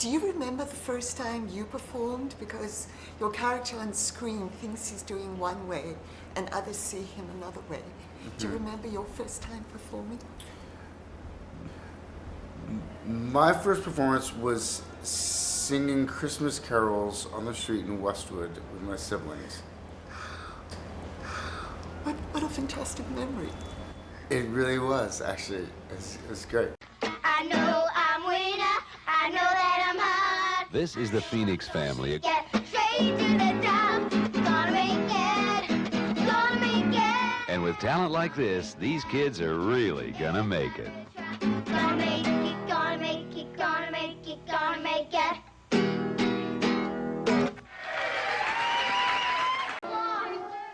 Do you remember the first time you performed? Because your character on screen thinks he's doing one way and others see him another way. Do you remember your first time performing? My first performance was singing Christmas carols on the street in Westwood with my siblings. What a fantastic memory. It really was, actually. It was great. I know I'm winner. I know that I'm hot. This is the Phoenix family. Get straight to the top. Gonna make it. Gonna make it. And with talent like this, these kids are really gonna make it. Gonna make it. Gonna make it. Gonna make it. Gonna make it.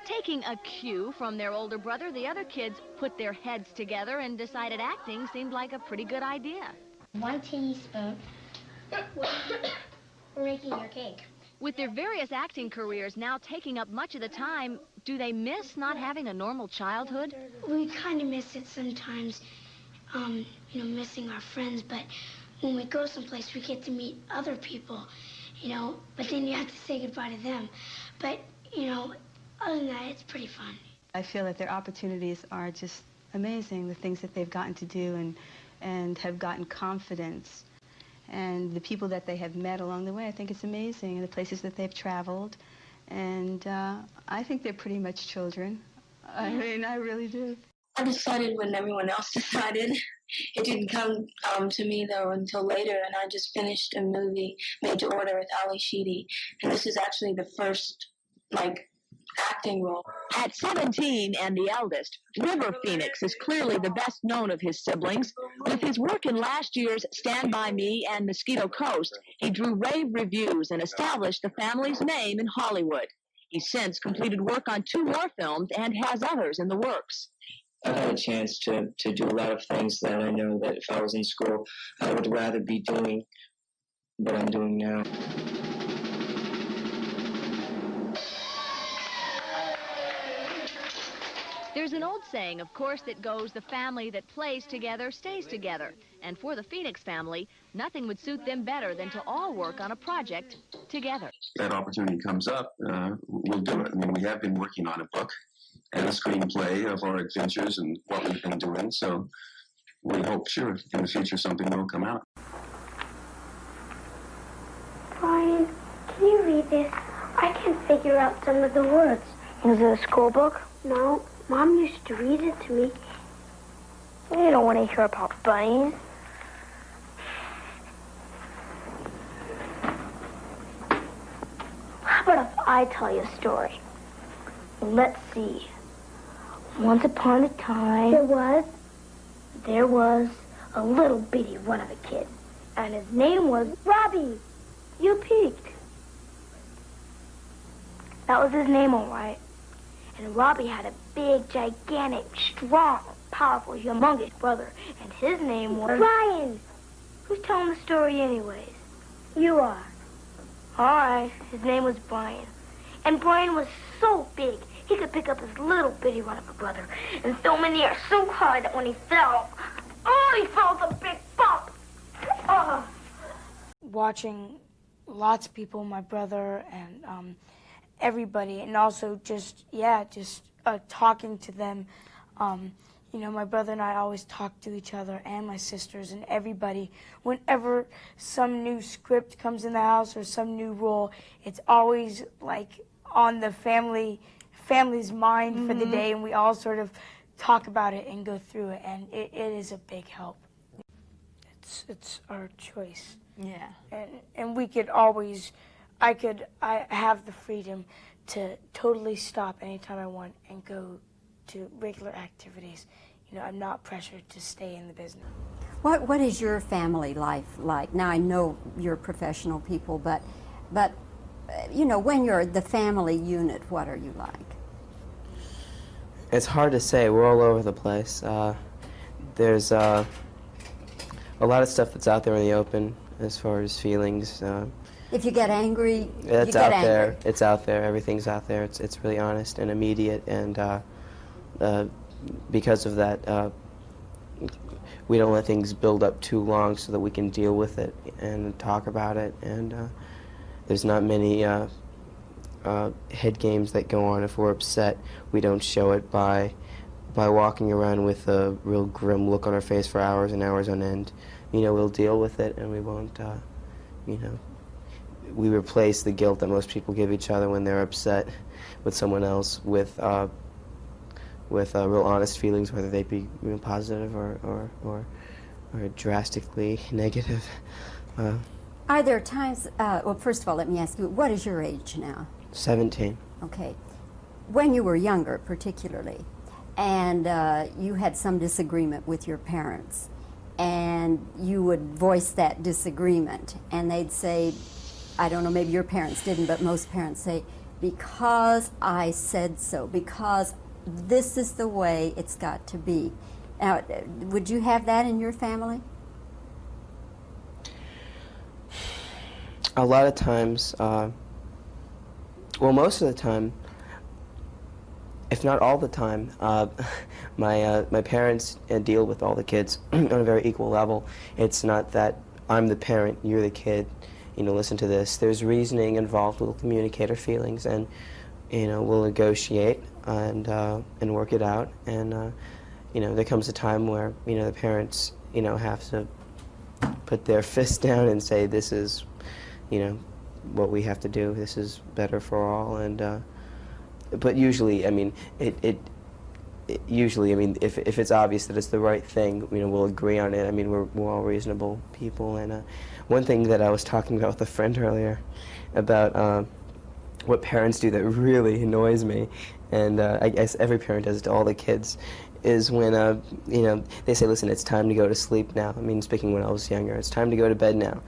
Taking a cue from their older brother, the other kids put their heads together and decided acting seemed like a pretty good idea. 1 teaspoon. We're making your cake. With their various acting careers now taking up much of the time, do they miss not having a normal childhood? We kind of miss it sometimes, missing our friends, but when we go someplace, we get to meet other people, but then you have to say goodbye to them. But, other than that, it's pretty fun. I feel that their opportunities are just amazing, the things that they've gotten to do and have gotten confidence. And the people that they have met along the way, I think it's amazing, and the places that they've traveled. And I think they're pretty much children. I mean, I really do. I decided when everyone else decided. It didn't come to me, though, until later, and I just finished a movie, Made to Order, with Ali Sheedy. And this is actually the first, acting role. At 17 and the eldest, River Phoenix is clearly the best known of his siblings. With his work in last year's Stand By Me and Mosquito Coast, he drew rave reviews and established the family's name in Hollywood. He's since completed work on 2 more films and has others in the works. I've had a chance to do a lot of things that I know that if I was in school, I would rather be doing what I'm doing now. There's an old saying, of course, that goes, the family that plays together stays together. And for the Phoenix family, nothing would suit them better than to all work on a project together. That opportunity comes up, we'll do it. I mean, we have been working on a book and a screenplay of our adventures and what we've been doing, so we hope, sure, in the future something will come out. Brian, can you read this? I can't figure out some of the words. Is it a school book? No. Mom used to read it to me. You don't want to hear about Brian. How about if I tell you a story? Let's see. Once upon a time... There was a little bitty one of a kid. And his name was Robbie. You peeked. That was his name, all right. And Robbie had a big, gigantic, strong, powerful, humongous brother. And his name was... Brian! Who's telling the story anyways? You are. All right. His name was Brian. And Brian was so big, he could pick up his little bitty one of a brother and throw him in the air so hard that when he fell, he fell with a big bump. Oh. Watching lots of people, my brother and everybody, and also just talking to them. My brother and I always talk to each other and my sisters and everybody. Whenever some new script comes in the house or some new role, it's always on the family's mind for the day, and we all sort of talk about it and go through it, and it is a big help. It's our choice. Yeah. And we could always, I have the freedom to totally stop anytime I want and go to regular activities. I'm not pressured to stay in the business. What is your family life like? Now, I know you're professional people, but when you're the family unit, what are you like? It's hard to say. We're all over the place. There's a lot of stuff that's out there in the open as far as feelings. If you get angry, it's out there. It's out there. Everything's out there. It's really honest and immediate, and because of that, we don't let things build up too long so that we can deal with it and talk about it. And there's not many head games that go on. If we're upset, we don't show it by walking around with a real grim look on our face for hours and hours on end. You know, we'll deal with it, and we won't, you know, we replace the guilt that most people give each other when they're upset with someone else with real honest feelings, whether they be positive or drastically negative. Are there times, well, first of all, let me ask you, what is your age now? 17. Okay. When you were younger, particularly, and you had some disagreement with your parents, and you would voice that disagreement, and they'd say, I don't know, maybe your parents didn't, but most parents say, because I said so, because this is the way it's got to be. Now, would you have that in your family? A lot of times, well, most of the time, if not all the time, my parents deal with all the kids on a very equal level. It's not that I'm the parent, you're the kid, you know, listen to this. There's reasoning involved. We'll communicate our feelings, and you know, we'll negotiate and work it out. And you know, there comes a time where, you know, the parents, you know, have to put their fist down and say, this is, you know, what we have to do. This is better for all. And but usually, I mean, usually, I mean, if it's obvious that it's the right thing, you know, we'll agree on it. I mean, we're all reasonable people. And one thing that I was talking about with a friend earlier about what parents do that really annoys me, and I guess every parent does it to all the kids, is when you know, they say, listen, it's time to go to sleep now. I mean, speaking when I was younger, it's time to go to bed now.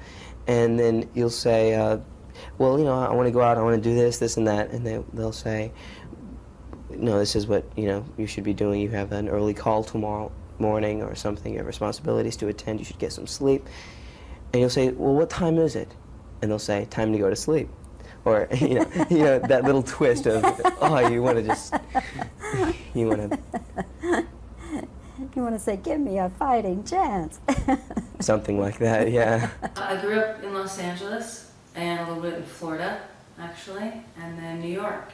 And then you'll say, well, you know, I want to go out, I want to do this, this, and that, and they'll say, no, this is what, you know, you should be doing. You have an early call tomorrow morning or something. You have responsibilities to attend. You should get some sleep. And you'll say, well, what time is it? And they'll say, time to go to sleep. Or, you know, that little twist of, oh, you want to just, you want to... You want to say, give me a fighting chance. Something like that, yeah. I grew up in Los Angeles and a little bit in Florida, actually, and then New York,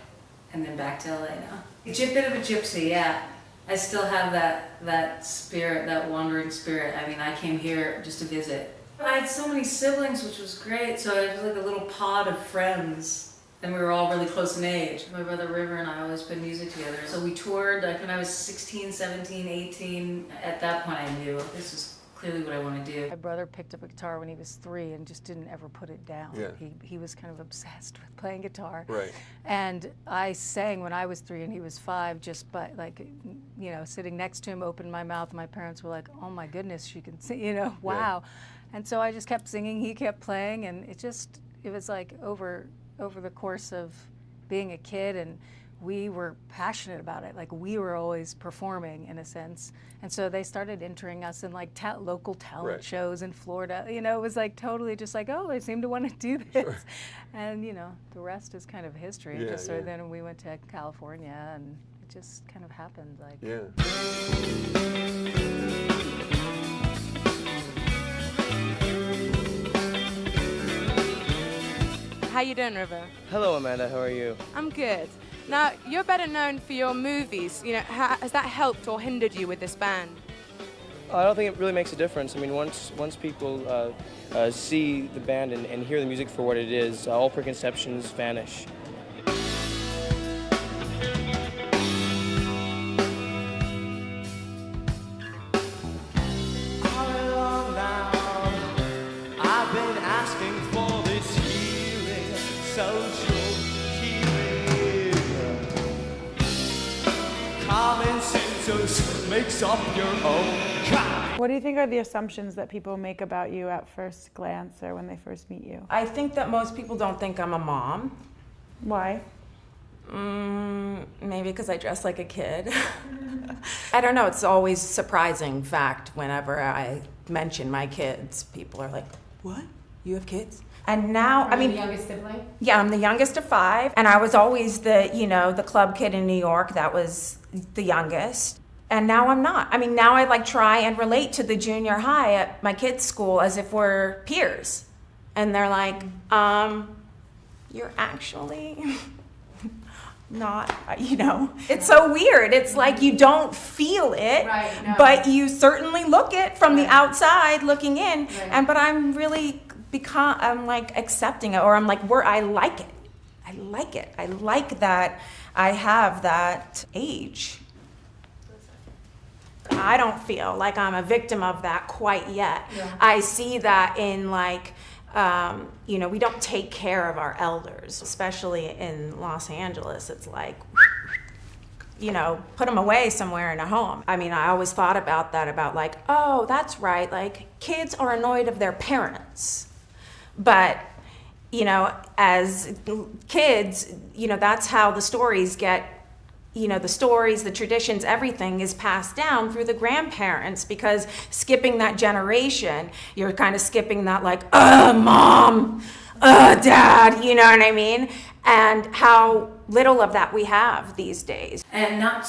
and then back to LA now. A bit of a gypsy, yeah. I still have that spirit, that wandering spirit. I mean, I came here just to visit. I had so many siblings, which was great, so I was like a little pod of friends. And we were all really close in age. My brother River and I always put music together. So we toured like when I was 16, 17, 18. At that point I knew this is clearly what I want to do. My brother picked up a guitar when he was 3 and just didn't ever put it down. Yeah. He was kind of obsessed with playing guitar. Right. And I sang when I was 3 and he was 5, just by like, you know, sitting next to him, opened my mouth. My parents were like, oh my goodness, she can sing, you know, wow. Yeah. And so I just kept singing, he kept playing, and it was like over the course of being a kid, and we were passionate about it. Like, we were always performing in a sense. And so they started entering us in like local talent shows in Florida. You know, it was like totally just like, oh, they seem to want to do this. Sure. And you know, the rest is kind of history. Yeah, so then we went to California, and it just kind of happened. Like, yeah. How you doing, River? Hello, Amanda. How are you? I'm good. Now, you're better known for your movies. You know, has that helped or hindered you with this band? I don't think it really makes a difference. I mean, once people see the band and hear the music for what it is, all preconceptions vanish. Makes up your own kind. What do you think are the assumptions that people make about you at first glance or when they first meet you? I think that most people don't think I'm a mom. Why? Maybe because I dress like a kid. I don't know, it's always surprising fact whenever I mention my kids. People are like, what? You have kids? And now, I mean, the youngest sibling? Yeah, I'm the youngest of 5, and I was always the, you know, the club kid in New York that was the youngest. And now I'm not. I mean, now I like try and relate to the junior high at my kids' school as if we're peers. And they're like, you're actually not, it's so weird. It's like you don't feel it, but you certainly look it from the outside looking in. But I'm really I'm like accepting it, or I'm like, I like it. I like it. I like that I have that age. I don't feel like I'm a victim of that quite yet. Yeah. I see that in like, we don't take care of our elders, especially in Los Angeles. It's like, put them away somewhere in a home. I mean, I always thought about that, about like, oh, that's right. Like kids are annoyed of their parents. But, as kids, that's how the stories get, the stories, the traditions, everything is passed down through the grandparents, because skipping that generation, you're kind of skipping that like, mom, dad, you know what I mean? And how little of that we have these days. And not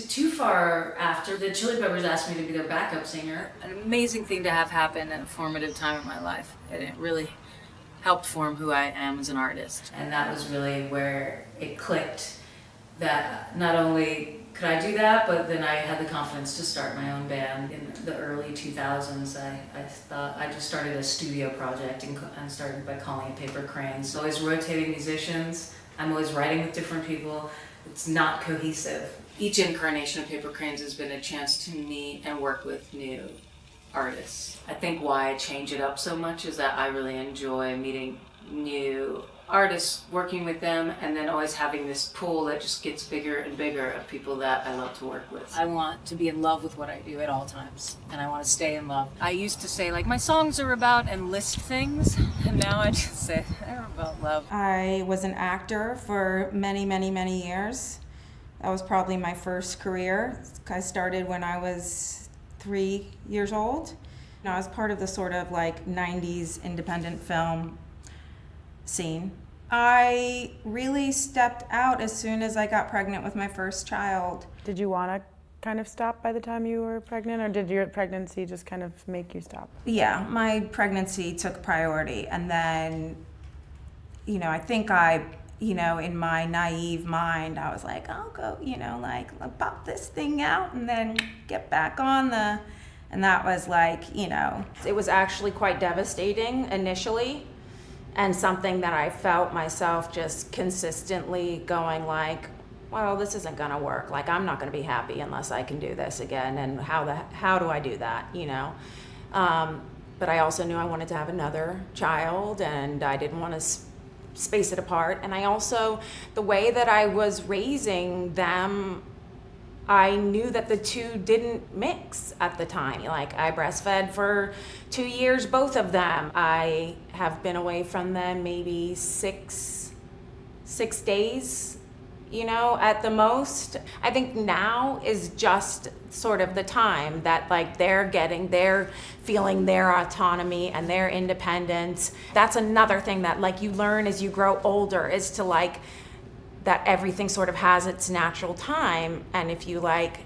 too far after, the Chili Peppers asked me to be their backup singer. An amazing thing to have happen at a formative time in my life. And it really helped form who I am as an artist. And that was really where it clicked, that not only could I do that, but then I had the confidence to start my own band. In the early 2000s, I thought I just started a studio project and started by calling it Paper Cranes. Always rotating musicians. I'm always writing with different people. It's not cohesive. Each incarnation of Paper Cranes has been a chance to meet and work with new artists. I think why I change it up so much is that I really enjoy meeting new artists, working with them, and then always having this pool that just gets bigger and bigger of people that I love to work with. I want to be in love with what I do at all times, and I want to stay in love. I used to say, like, my songs are about and list things, and now I just say they're about love. I was an actor for many, many, many years. That was probably my first career. I started when I was 3 years old. I was part of the sort of like 90s independent film scene. I really stepped out as soon as I got pregnant with my first child. Did you want to kind of stop by the time you were pregnant, or did your pregnancy just kind of make you stop? Yeah, my pregnancy took priority, and then, I think in my naive mind, I was like, I'll go, pop this thing out and then get back on and that was like, it was actually quite devastating initially, and something that I felt myself just consistently going like, well, this isn't gonna work. Like, I'm not gonna be happy unless I can do this again, and how do I do that, But I also knew I wanted to have another child, and I didn't want to space it apart. And I also, the way that I was raising them, I knew that the two didn't mix at the time. Like, I breastfed for 2 years, both of them. I have been away from them maybe six days, at the most. I think now is just sort of the time that like they're feeling their autonomy and their independence. That's another thing that like you learn as you grow older, is to like that everything sort of has its natural time, and if you like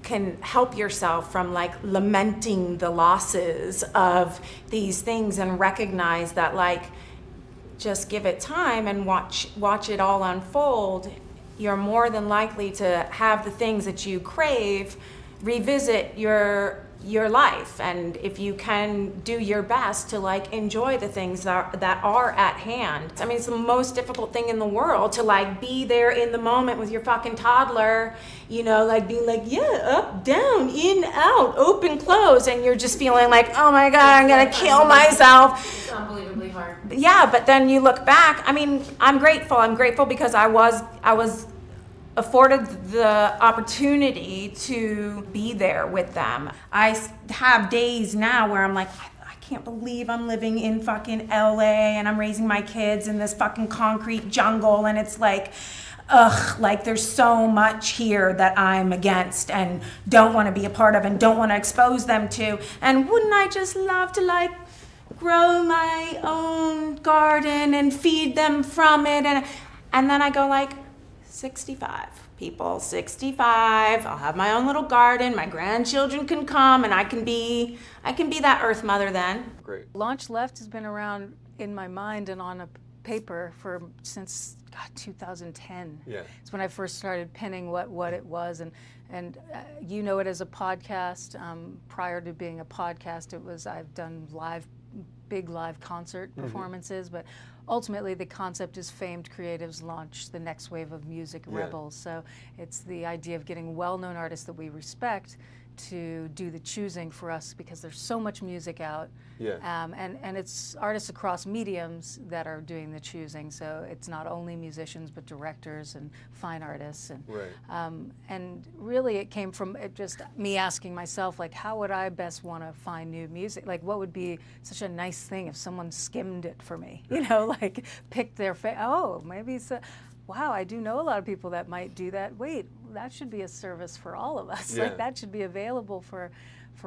can help yourself from like lamenting the losses of these things and recognize that like just give it time and watch it all unfold, you're more than likely to have the things that you crave revisit your life. And if you can do your best to like enjoy the things that are at hand. I mean, it's the most difficult thing in the world to like be there in the moment with your fucking toddler, like being like, yeah, up, down, in, out, open, close, and you're just feeling like, oh my God, I'm gonna kill myself. It's unbelievably hard. Yeah, but then you look back, I mean, I'm grateful because I was afforded the opportunity to be there with them. I have days now where I'm like, I can't believe I'm living in fucking LA and I'm raising my kids in this fucking concrete jungle, and it's like, ugh, like there's so much here that I'm against and don't want to be a part of and don't want to expose them to. And wouldn't I just love to like grow my own garden and feed them from it? And then I go like, 65. people. 65, I'll have my own little garden, my grandchildren can come, and I can be that Earth Mother then. Great. Launch Left has been around in my mind and on a paper since 2010. Yeah. It's when I first started penning what it was, and you know it as a podcast. Prior to being a podcast, I've done big live concert performances, but ultimately the concept is famed creatives launch the next wave of music rebels. So it's the idea of getting well-known artists that we respect to do the choosing for us, because there's so much music out. Yeah. And it's artists across mediums that are doing the choosing. So it's not only musicians, but directors and fine artists. And, and really it came from just me asking myself, like, how would I best want to find new music? Like, what would be such a nice thing if someone skimmed it for me? You know, like picked their maybe so. Wow, I do know a lot of people that might do that. Wait, that should be a service for all of us. Like, that should be available for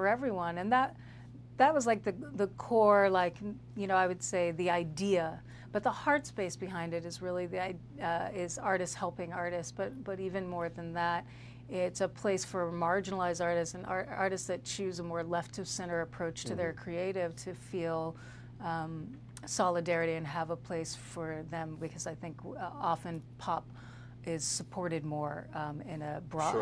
everyone. And that was like the core, like, you know, I would say the idea. But the heart space behind it is really is artists helping artists. But even more than that, it's a place for marginalized artists and artists that choose a more left of center approach to their creative to feel solidarity and have a place for them, because I think often pop is supported more in a broad,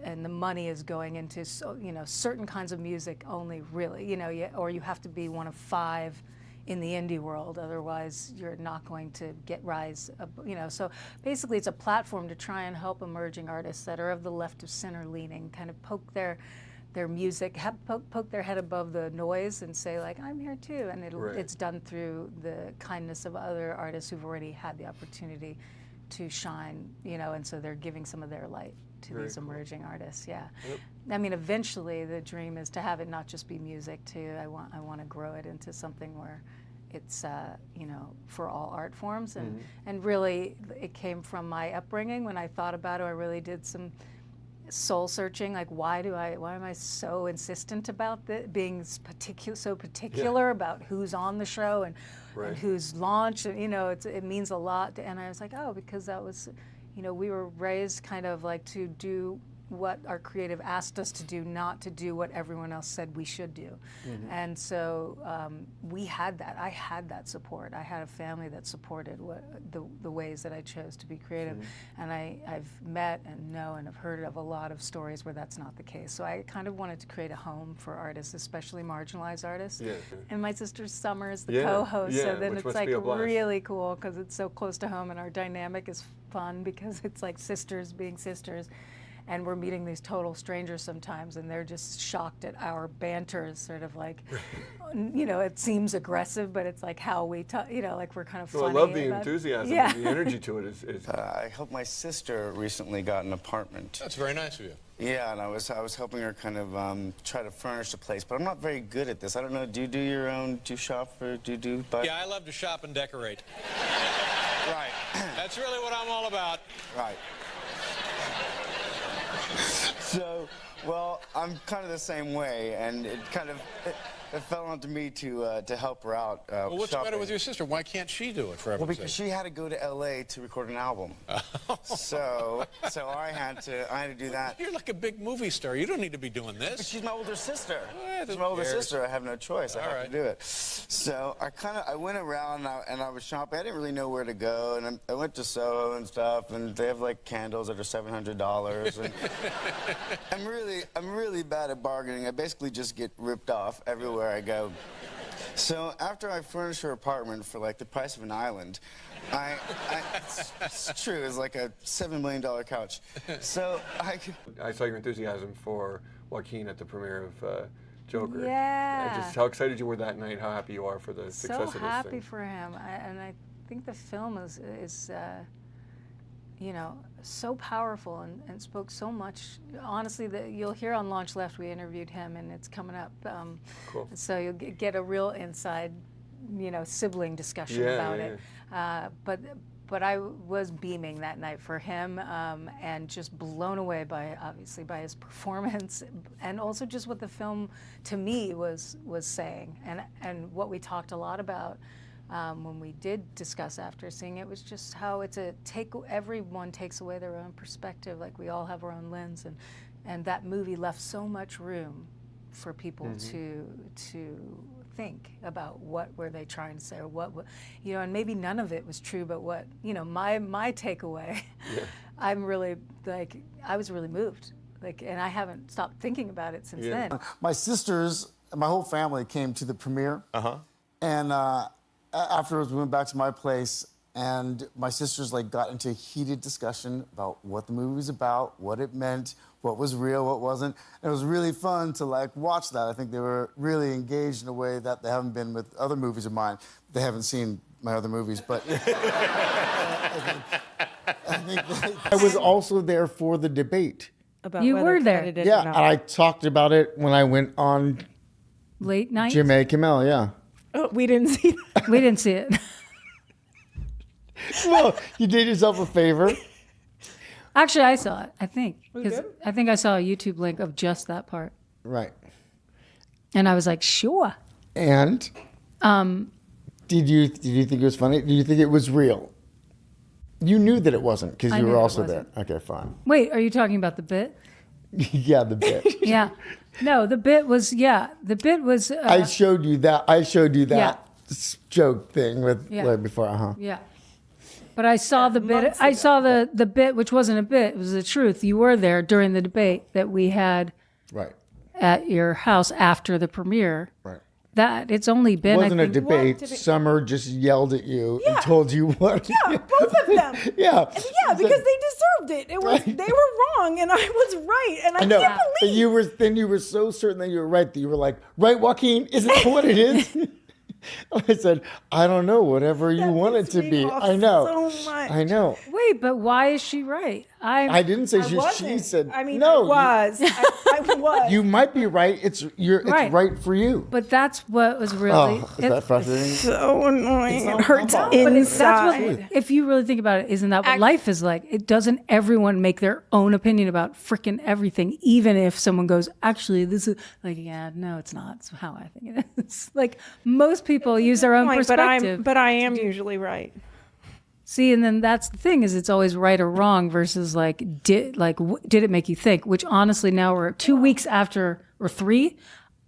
and the money is going into certain kinds of music only, really, or you have to be one of 5 in the indie world, otherwise you're not going to rise. So basically, it's a platform to try and help emerging artists that are of the left of center leaning, kind of poke their music, poke their head above the noise and say, like, I'm here too. And it's done through the kindness of other artists who've already had the opportunity to shine, and so they're giving some of their light to these emerging artists. Yeah. Yep. I mean, eventually the dream is to have it not just be music too. I want to grow it into something where it's for all art forms, and really it came from my upbringing. When I thought about it, I really did some soul searching, like why am I so insistent about being so particular about who's on the show and who's launched, and it means a lot and I was like, because that was, we were raised kind of like to do what our creative asked us to do, not to do what everyone else said we should do. And so we had that. I had that support. I had a family that supported the ways that I chose to be creative. And I've met and know and have heard of a lot of stories where that's not the case. So I kind of wanted to create a home for artists, especially marginalized artists. And my sister Summer is the co-host, so then it's like really cool because it's so close to home, and our dynamic is fun because it's like sisters being sisters. And we're meeting these total strangers sometimes, and they're just shocked at our banter. Is sort of like, it seems aggressive, but it's like how we talk. Like we're kind of funny. I love the enthusiasm, and the energy to it. I helped my sister recently got an apartment. That's very nice of you. Yeah, and I was helping her kind of try to furnish the place, but I'm not very good at this. I don't know. Do you do your own? Do you shop for? Do you do? Yeah, I love to shop and decorate. Right. That's really what I'm all about. Right. So, well, I'm kind of the same way, and it kind of it fell onto me to help her out. Well, what's the matter shopping. with your sister? Why can't she do it for Well, everyone's because sake? she had to go to L.A. to record an album. so I had to do that. You're like a big movie star. You don't need to be doing this. But she's my older sister. Well, she's my older sister. I have no choice. I have right. to do it. So I went around and I was shopping. I didn't really know where to go, and I went to Soho and stuff, and they have like candles that are $700. And I'm really bad at bargaining. I basically just get ripped off everywhere I go. So after I furnished her apartment for like the price of an island, it's true, it's like a $7 million couch. So I saw your enthusiasm for Joaquin at the premiere of Joker. Yeah. And just how excited you were that night, how happy you are for the success of this thing. So happy for him, and I think the film is so powerful and spoke so much. Honestly, you'll hear on Launch Left, we interviewed him, and it's coming up. Cool. So you'll get a real inside, sibling discussion about it. But I was beaming that night for him, and just blown away obviously by his performance, and also just what the film to me was saying, and what we talked a lot about when we did discuss after seeing it, was just how it's everyone takes away their own perspective, like we all have our own lens, and that movie left so much room for people to think about what were they trying to say, or and maybe none of it was true, but what, my takeaway, I'm really, I was really moved, and I haven't stopped thinking about it since then. My sisters, my whole family came to the premiere, and afterwards we went back to my place, and my sisters got into a heated discussion about what the movie was about, what it meant, what was real, what wasn't. And it was really fun to watch that. I think they were really engaged in a way that they haven't been with other movies of mine. They haven't seen my other movies, but I was also there for the debate. About you were there. Yeah, and I talked about it when I went on Late Night? Jimmy Kimmel, yeah. Oh, we didn't see that. We didn't see it. Well, you did yourself a favor. Actually, I saw it, I think. We Because did? I think I saw a YouTube link of just that part. Right. And I was like, sure. And did you think it was funny? Did you think it was real? You knew that it wasn't because I you knew were it also there. wasn't. Okay, fine. Wait, are you talking about the bit? Yeah, the bit. Yeah. No, the bit was, the bit was... I showed you that. Yeah. Joke thing with Yeah. before. Yeah. But I saw the bit. I saw the bit, which wasn't a bit. It was the truth. You were there during the debate that we had Right. at your house after the premiere. Right. That it's only been. It wasn't I a think, debate. Summer just yelled at you and told you what. Yeah, both of them. Yeah. Yeah, because they deserved it. It was they were wrong and I was right, and I know. can't But you were so certain that you were right that you were like, right, Joaquin, isn't that what it is? I said, I don't know, whatever you want it to be. I know. So much. I know. Wait, but why is she right? I didn't say she wasn't. said. I mean, no. I was. I was. You might be right. It's right for you. But that's what was really. Oh, is that frustrating? So annoying. It hurts But inside. that's what, if you really think about it, isn't that what life is like? It doesn't everyone make their own opinion about frickin' everything, even if someone goes, actually, this is no, it's not. It's how I think it is. Like most people use their own perspective. But I am usually right. See, and then that's the thing, is it's always right or wrong versus did it make you think? Which honestly, now we're 2 weeks after, or 3,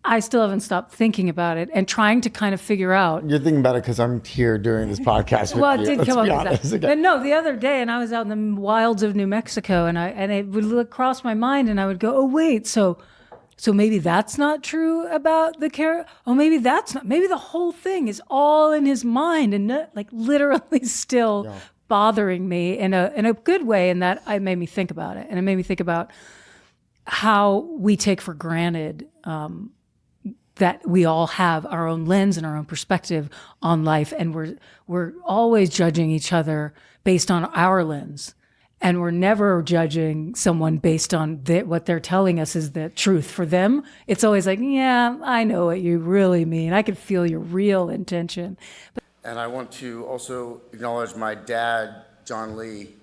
I still haven't stopped thinking about it and trying to kind of figure out. You're thinking about it because I'm here during this podcast with you. Well, it did Let's come be up with honest. that. Okay. But no, the other day, and I was out in the wilds of New Mexico, and it would cross my mind, and I would go, oh, wait, so maybe that's not true about the character. Oh, maybe that's not. Maybe the whole thing is all in his mind and not, literally still bothering me in a good way. And that it made me think about it, and it made me think about how we take for granted that we all have our own lens and our own perspective on life, and we're always judging each other based on our lens. And we're never judging someone based on what they're telling us is the truth. For them, it's always like, yeah, I know what you really mean. I can feel your real intention. And I want to also acknowledge my dad, John Lee.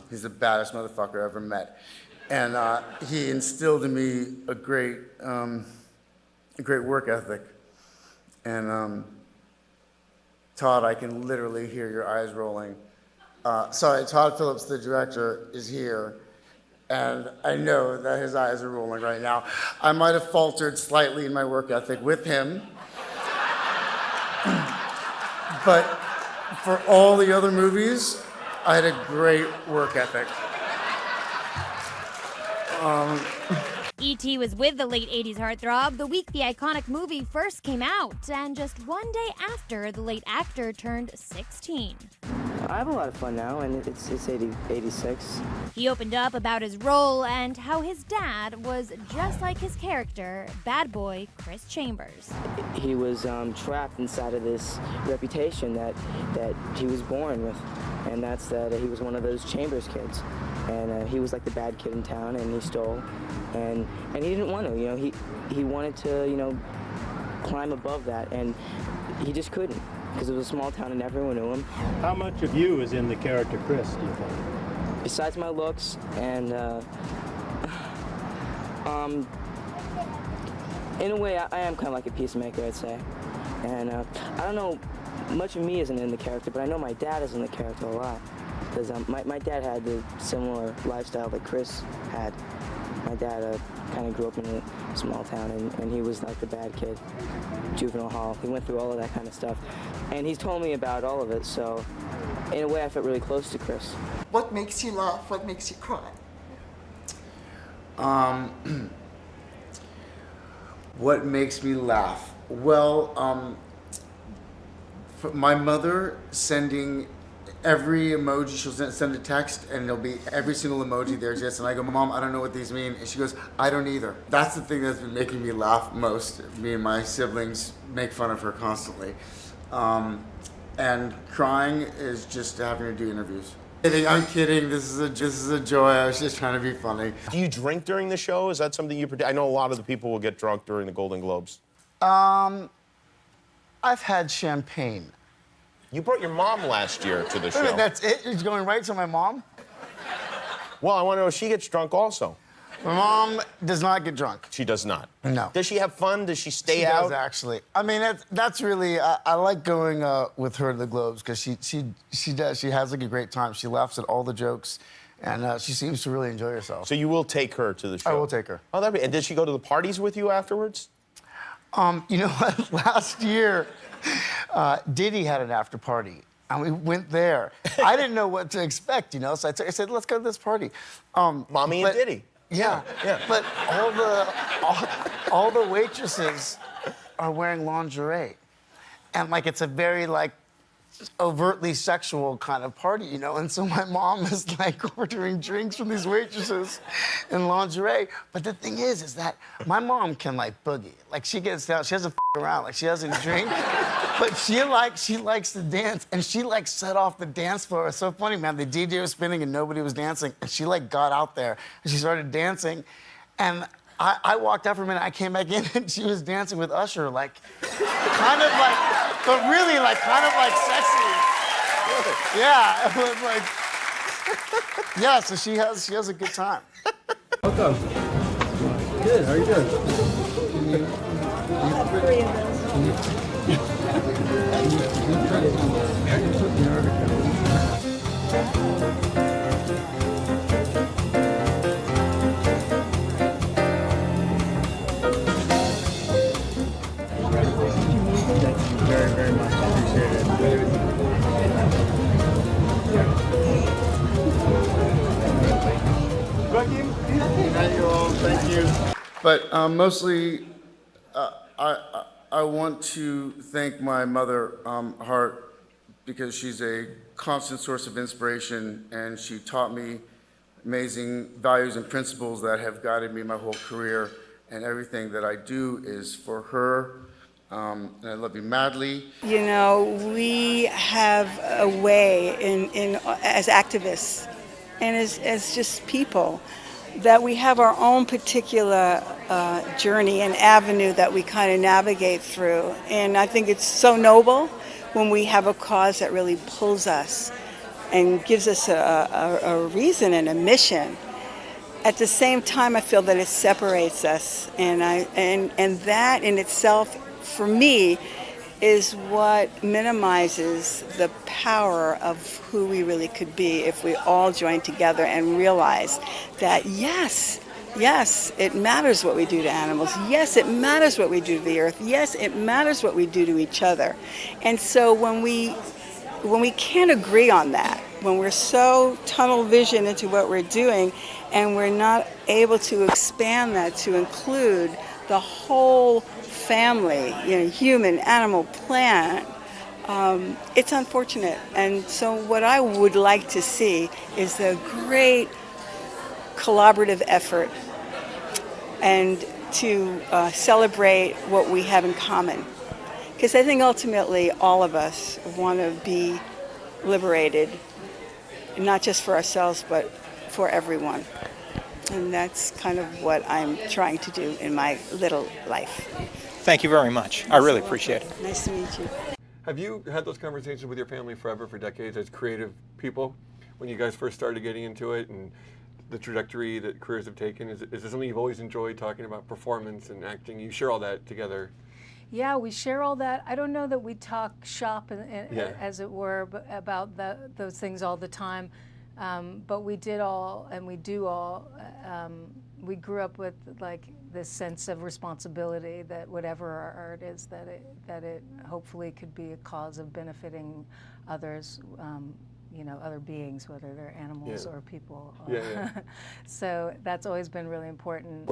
He's the baddest motherfucker I ever met. And he instilled in me a great work ethic. And Todd, I can literally hear your eyes rolling. Sorry, Todd Phillips, the director, is here, and I know that his eyes are rolling right now. I might have faltered slightly in my work ethic with him, but for all the other movies, I had a great work ethic. E.T. was with the late 80s heartthrob the week the iconic movie first came out, and just one day after the late actor turned 16. I have a lot of fun now, and it's 86. He opened up about his role and how his dad was just like his character, bad boy Chris Chambers. He was trapped inside of this reputation that he was born with, and that's that he was one of those Chambers kids. And he was like the bad kid in town, and he stole, and he didn't want to. He wanted to, climb above that, and he just couldn't, because it was a small town and everyone knew him. How much of you is in the character Chris, do you think? Besides my looks, and in a way, I am kind of like a peacemaker, I'd say. And I don't know much of me isn't in the character, but I know my dad is in the character a lot. Because my dad had the similar lifestyle that Chris had. My dad kind of grew up in a small town, and he was like the bad kid, juvenile hall. He went through all of that kind of stuff. And he's told me about all of it, so in a way I felt really close to Chris. What makes you laugh? What makes you cry? What makes me laugh? Well, my mother sending every emoji, she'll send a text and there'll be every single emoji there exists. And I go, Mom, I don't know what these mean. And she goes, I don't either. That's the thing that's been making me laugh most. Me and my siblings make fun of her constantly. And crying is just having to do interviews. I'm kidding. This is a joy. I was just trying to be funny. Do you drink during the show? Is that something you predict? I know a lot of the people will get drunk during the Golden Globes. I've had champagne. You brought your mom last year to the show. That's it? It's going right to my mom? Well, I want to know if she gets drunk also. My mom does not get drunk. She does not? No. Does she have fun? Does she stay She out? does, actually. I mean, that's really, I like going with her to the Globes because she does. She has like a great time. She laughs at all the jokes, and she seems to really enjoy herself. So you will take her to the show? I will take her. Oh, and did she go to the parties with you afterwards? You know what? Last year, Diddy had an after party. And we went there. I didn't know what to expect, you know, so I said, let's go to this party. Mommy and Diddy. Yeah. But all the waitresses are wearing lingerie. And, like, it's a very, like, overtly sexual kind of party, you know? And so my mom is, like, ordering drinks from these waitresses in lingerie. But the thing is that my mom can, like, boogie. Like, she gets down, she doesn't around, like, she doesn't drink. But she likes to dance, and she, like, set off the dance floor. It was so funny, man. The DJ was spinning, and nobody was dancing. And she, like, got out there, and she started dancing. And I walked out for a minute. I came back in, and she was dancing with Usher, like, kind of like, but really, like, kind of like sexy. Yeah, it was like, yeah. So she has a good time. Welcome. Good. How are you doing? Three of those. Very, very much appreciated. Joaquin, thank you all. Thank you. But mostly, I want to thank my mother, Hart, because she's a constant source of inspiration, and she taught me amazing values and principles that have guided me my whole career, and everything that I do is for her. And I love you madly. You know, we have a way as activists and as just people that we have our own particular journey and avenue that we kind of navigate through. And I think it's so noble when we have a cause that really pulls us and gives us a reason and a mission. At the same time, I feel that it separates us, and that in itself, for me, is what minimizes the power of who we really could be if we all join together and realize that yes, it matters what we do to animals. Yes, it matters what we do to the earth. Yes, it matters what we do to each other. And so when we can't agree on that, when we're so tunnel vision into what we're doing and we're not able to expand that to include the whole family, you know, human, animal, plant, it's unfortunate. And so what I would like to see is a great collaborative effort and to celebrate what we have in common. Because I think ultimately all of us want to be liberated, not just for ourselves, but for everyone. And that's kind of what I'm trying to do in my little life. Thank you very much. I really appreciate it. Nice to meet you. Have you had those conversations with your family forever, for decades, as creative people, when you guys first started getting into it and the trajectory that careers have taken? Is this something you've always enjoyed, talking about performance and acting? You share all that together? Yeah, we share all that. I don't know that we talk shop, as it were, about those things all the time. But we did all, and we do all. We grew up with like this sense of responsibility that whatever our art is, that it hopefully could be a cause of benefiting others. You know, other beings, whether they're animals or people. So that's always been really important.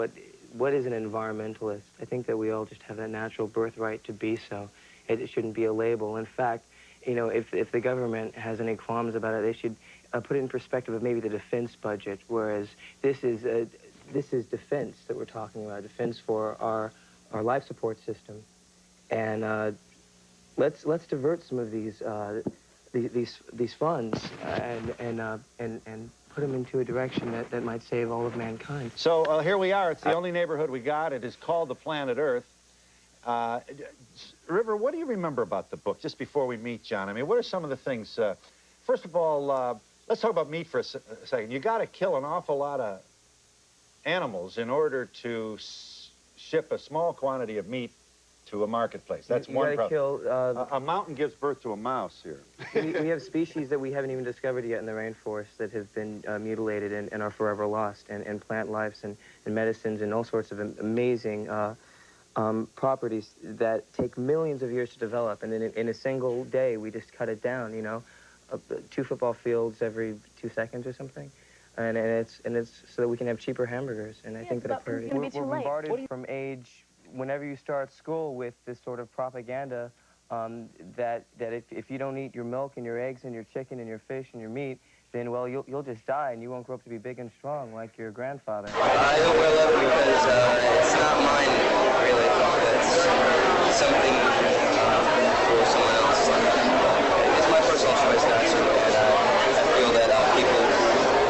What is an environmentalist? I think that we all just have that natural birthright to be so. It shouldn't be a label. In fact, you know, if the government has any qualms about it, they should put it in perspective of maybe the defense budget, whereas this is defense that we're talking about, defense for our life support system. And let's divert some of these funds and put them into a direction that might save all of mankind. So here we are. It's the only neighborhood we got. It is called the Planet Earth. River, what do you remember about the book, just before we meet John? I mean, what are some of the things? First of all, let's talk about meat for a second. You got to kill an awful lot of animals in order to ship a small quantity of meat to a marketplace. That's one problem. A mountain gives birth to a mouse here. We have species that we haven't even discovered yet in the rainforest that have been mutilated and are forever lost, and plant lives and medicines and all sorts of amazing properties that take millions of years to develop, and then in a single day we just cut it down, you know, 2 football fields every 2 seconds or something. And it's so that we can have cheaper hamburgers, and I think that we're bombarded from age, whenever you start school, with this sort of propaganda that if you don't eat your milk and your eggs and your chicken and your fish and your meat, then, well, you'll just die and you won't grow up to be big and strong like your grandfather. I don't wear leather because it's not mine, really. It's something for someone else. It's my personal choice, actually, and I feel that people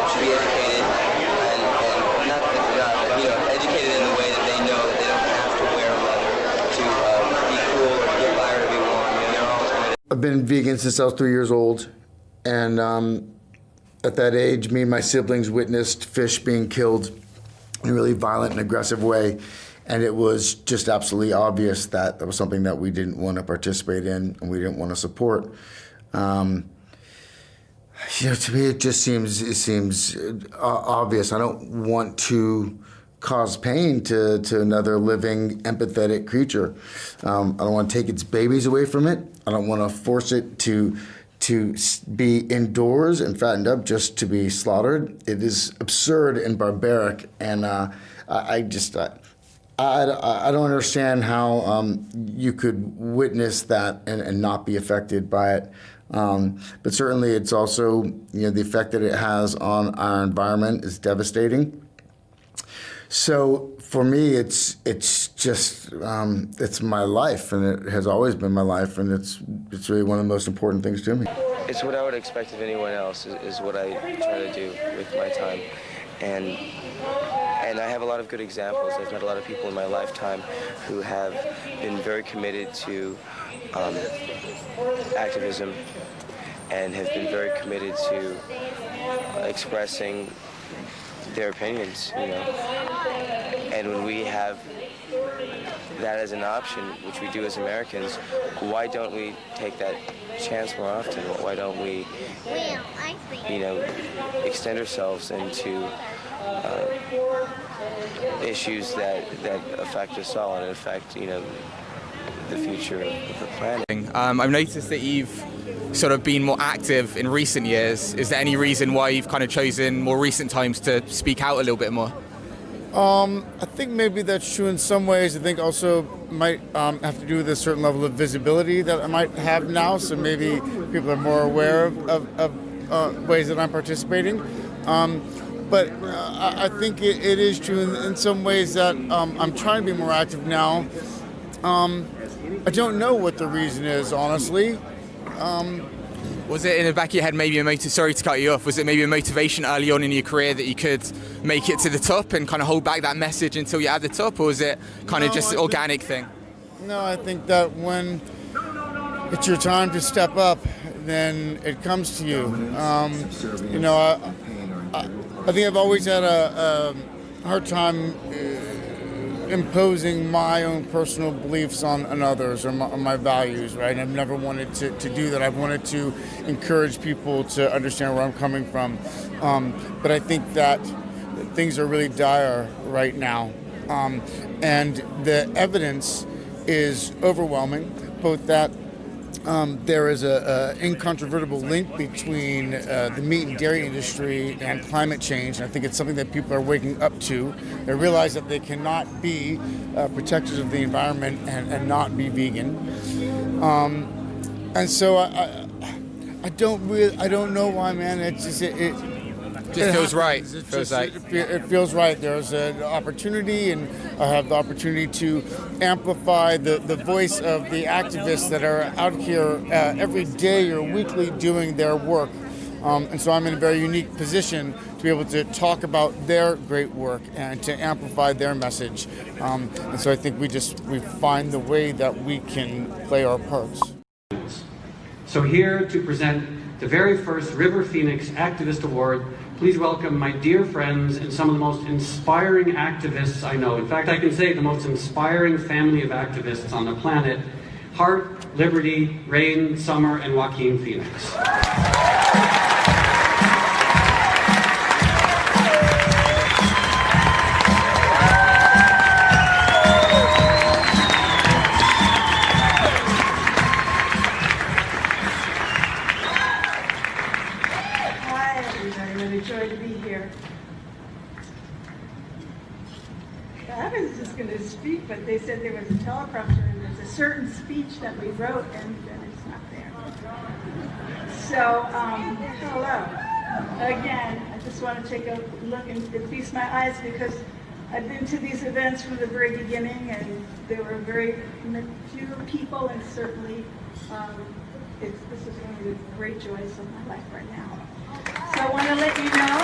should be educated and not educated in the way that they know that they don't have to wear leather to be cool or to get by or to be warm. You know, they're always going to... I've been vegan since I was 3 years old, and at that age, me and my siblings witnessed fish being killed in a really violent and aggressive way, and it was just absolutely obvious that that was something that we didn't want to participate in and we didn't want to support. You know, to me, it seems obvious. I don't want to cause pain to another living, empathetic creature. I don't want to take its babies away from it. I don't want to force it to be indoors and fattened up just to be slaughtered. It is absurd and barbaric, and I don't understand how you could witness that and not be affected by it. But certainly, it's also, you know, the effect that it has on our environment is devastating. So for me, it's just it's my life, and it has always been my life, and it's really one of the most important things to me. It's what I would expect of anyone else is what I try to do with my time, and I have a lot of good examples. I've met a lot of people in my lifetime who have been very committed to activism and have been very committed to expressing their opinions, you know. And when we have that as an option, which we do as Americans, why don't we take that chance more often? Why don't we, you know, extend ourselves into issues that affect us all and affect, you know, the future of the planet? I've noticed that you've sort of been more active in recent years. Is there any reason why you've kind of chosen more recent times to speak out a little bit more? I think maybe that's true in some ways. I think also might have to do with a certain level of visibility that I might have now, so maybe people are more aware of ways that I'm participating. But I think it is true in some ways that I'm trying to be more active now. I don't know what the reason is, honestly. Was it in the back of your head maybe sorry to cut you off, was it maybe a motivation early on in your career that you could make it to the top and kind of hold back that message until you're at the top, or was it kind of just an organic thing? No, I think that when it's your time to step up, then it comes to you. You know, I think I've always had a hard time imposing my own personal beliefs on others or my values, right? I've never wanted to do that. I've wanted to encourage people to understand where I'm coming from. But I think that things are really dire right now. And the evidence is overwhelming, both that there is an incontrovertible link between the meat and dairy industry and climate change. And I think it's something that people are waking up to. They realize that they cannot be protectors of the environment and not be vegan. And so I don't know why, man. It's just Just feels right. It feels right. There's an opportunity, and I have the opportunity to amplify the voice of the activists that are out here every day or weekly doing their work. And so I'm in a very unique position to be able to talk about their great work and to amplify their message. And so I think we find the way that we can play our parts. So here to present the very first River Phoenix Activist Award, please welcome my dear friends and some of the most inspiring activists I know. In fact, I can say the most inspiring family of activists on the planet: Heart, Liberty, Rain, Summer, and Joaquin Phoenix. Joy to be here. I was just going to speak, but they said there was a teleprompter and there's a certain speech that we wrote and then it's not there. So, hello. Again, I just want to take a look and feast my eyes because I've been to these events from the very beginning and there were very few people, and certainly this is one of the great joys of my life right now. So I want to let you know,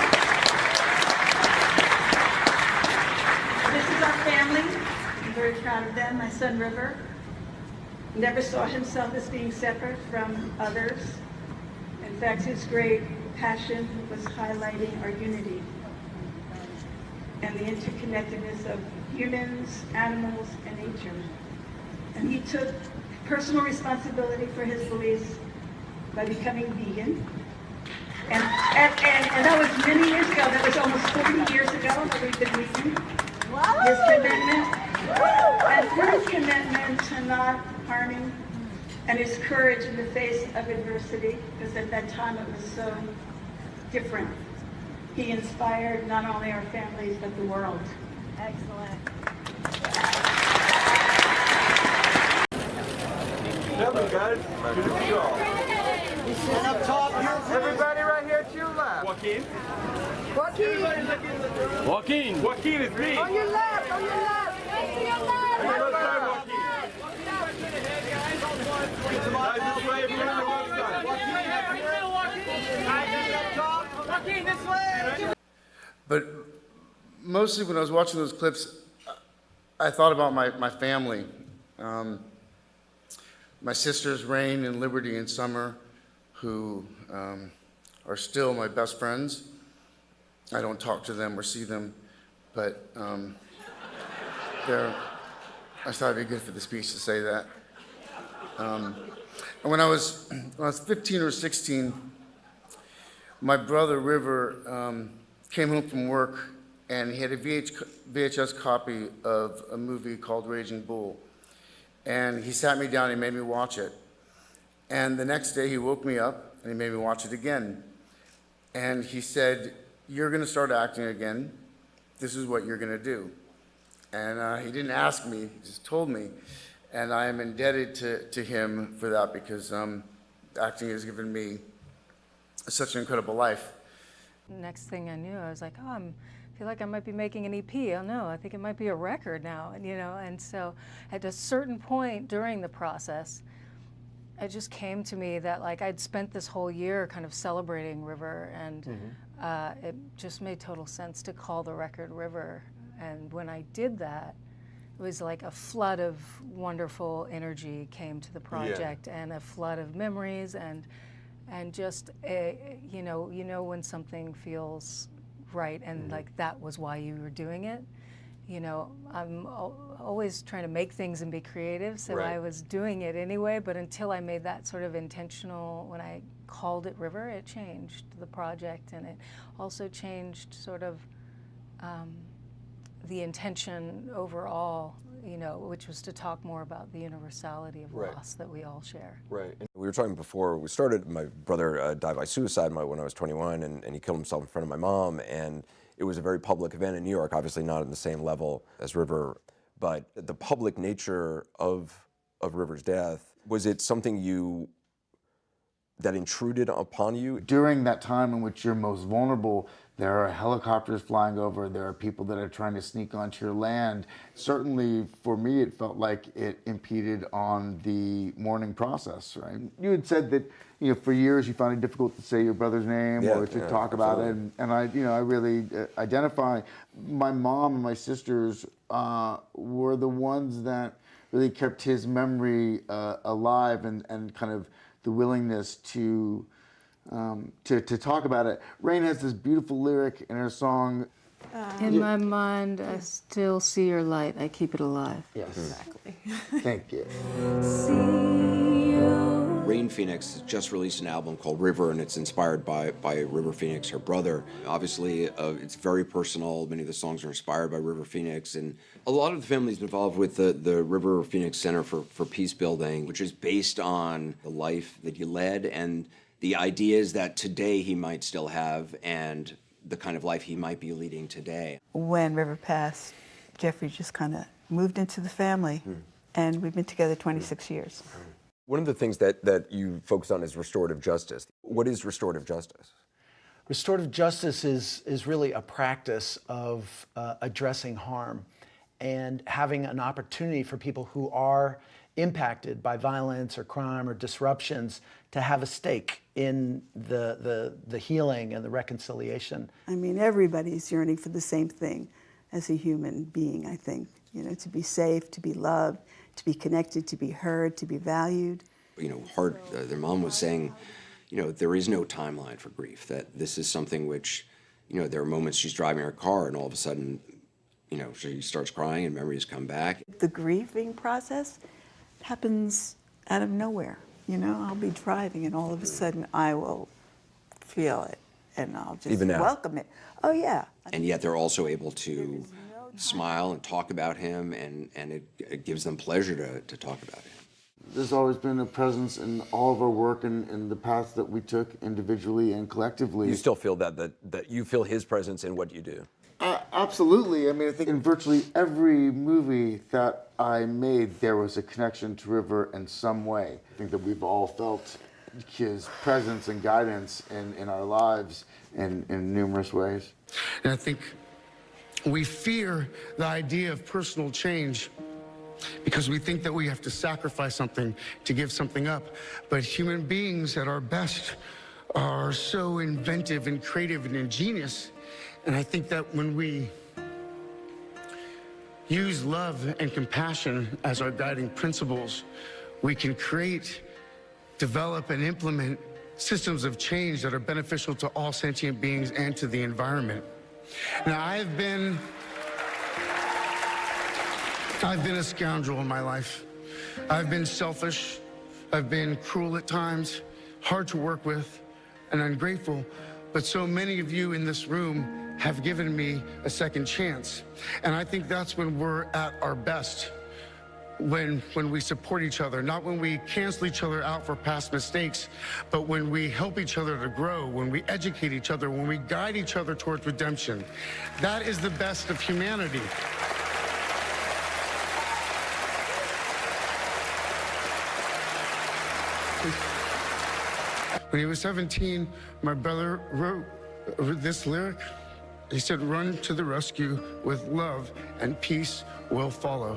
this is our family. I'm very proud of them. My son River never saw himself as being separate from others. In fact, his great passion was highlighting our unity and the interconnectedness of humans, animals, and nature. And he took personal responsibility for his beliefs by becoming vegan. And that was many years ago. That was almost 40 years ago that we've been meeting. His commitment, and through his commitment to not harming, and his courage in the face of adversity, because at that time it was so different. He inspired not only our families, but the world. Excellent. Hello, guys. Good to see you all. And up top, everybody right here to your left. Joaquin. Joaquin. Joaquin is me. On your left, on your left. On your left side, Joaquin. Guys, this way, everyone on the left side. Joaquin, this way. But mostly when I was watching those clips, I thought about my family. My sisters, Rain and Liberty and Summer, who are still my best friends. I don't talk to them or see them, but I thought it'd be good for the speech to say that. And when I was 15 or 16, my brother River came home from work and he had a VHS copy of a movie called Raging Bull. And he sat me down and he made me watch it. And the next day he woke me up and he made me watch it again. And he said, "You're gonna start acting again. This is what you're gonna do." And he didn't ask me, he just told me. And I am indebted to him for that because acting has given me such an incredible life. Next thing I knew, I was like, I feel like I might be making an EP. Oh no, I think it might be a record now, and so at a certain point during the process, it just came to me that like I'd spent this whole year kind of celebrating River, and it just made total sense to call the record River. And when I did that, it was like a flood of wonderful energy came to the project, and a flood of memories, and just you know when something feels right, and like that was why you were doing it. you know, I'm always trying to make things and be creative, so Right. I was doing it anyway, but until I made that sort of intentional, when I called it River, it changed the project, and it also changed sort of the intention overall, you know, which was to talk more about the universality of Right. loss that we all share. Right. We were talking before we started, my brother died by suicide when I was 21, and he killed himself in front of my mom, and it was a very public event in New York, obviously not on the same level as River, but the public nature of River's death, was it something that intruded upon you? During that time in which you're most vulnerable, there are helicopters flying over, there are people that are trying to sneak onto your land. Certainly for me, it felt like it impeded on the mourning process, right? You had said that, you know, for years you found it difficult to say your brother's name or to talk about it, and I really identify. My mom and my sisters were the ones that really kept his memory alive, and kind of the willingness to talk about it. Rain has this beautiful lyric in her song. In my mind, I still see your light. I keep it alive. Yes. Exactly. Thank you. Rain Phoenix just released an album called River, and it's inspired by River Phoenix, her brother. Obviously, it's very personal. Many of the songs are inspired by River Phoenix, and a lot of the family's involved with the River Phoenix Center for Peace Building, which is based on the life that he led and the ideas that today he might still have, and the kind of life he might be leading today. When River passed, Jeffrey just kind of moved into the family, and we've been together 26 years. One of the things that you focus on is restorative justice. What is restorative justice? Restorative justice is really a practice of addressing harm and having an opportunity for people who are impacted by violence or crime or disruptions to have a stake in the healing and the reconciliation. I mean, everybody's yearning for the same thing as a human being, I think. You know, to be safe, to be loved, to be connected, to be heard, to be valued. You know, their mom was saying, you know, there is no timeline for grief, that this is something which, you know, there are moments she's driving her car and all of a sudden, you know, she starts crying and memories come back. The grieving process happens out of nowhere. You know, I'll be driving and all of a sudden I will feel it and I'll just welcome it. Oh, yeah. And yet they're also able to smile and talk about him, and it gives them pleasure to talk about him. There's always been a presence in all of our work and the paths that we took individually and collectively. You still feel that you feel his presence in what you do? Absolutely. I mean, I think in virtually every movie that I made, there was a connection to River in some way. I think that we've all felt his presence and guidance in our lives in numerous ways. And I think we fear the idea of personal change because we think that we have to sacrifice something to give something up. But human beings at our best are so inventive and creative and ingenious. And I think that when we use love and compassion as our guiding principles, we can create, develop, and implement systems of change that are beneficial to all sentient beings and to the environment. Now, I've been a scoundrel in my life. I've been selfish. I've been cruel at times, hard to work with, and ungrateful. But so many of you in this room have given me a second chance. And I think that's when we're at our best, when we support each other, not when we cancel each other out for past mistakes, but when we help each other to grow, when we educate each other, when we guide each other towards redemption. That is the best of humanity. When he was 17, my brother wrote this lyric. He said, "Run to the rescue with love and peace will follow."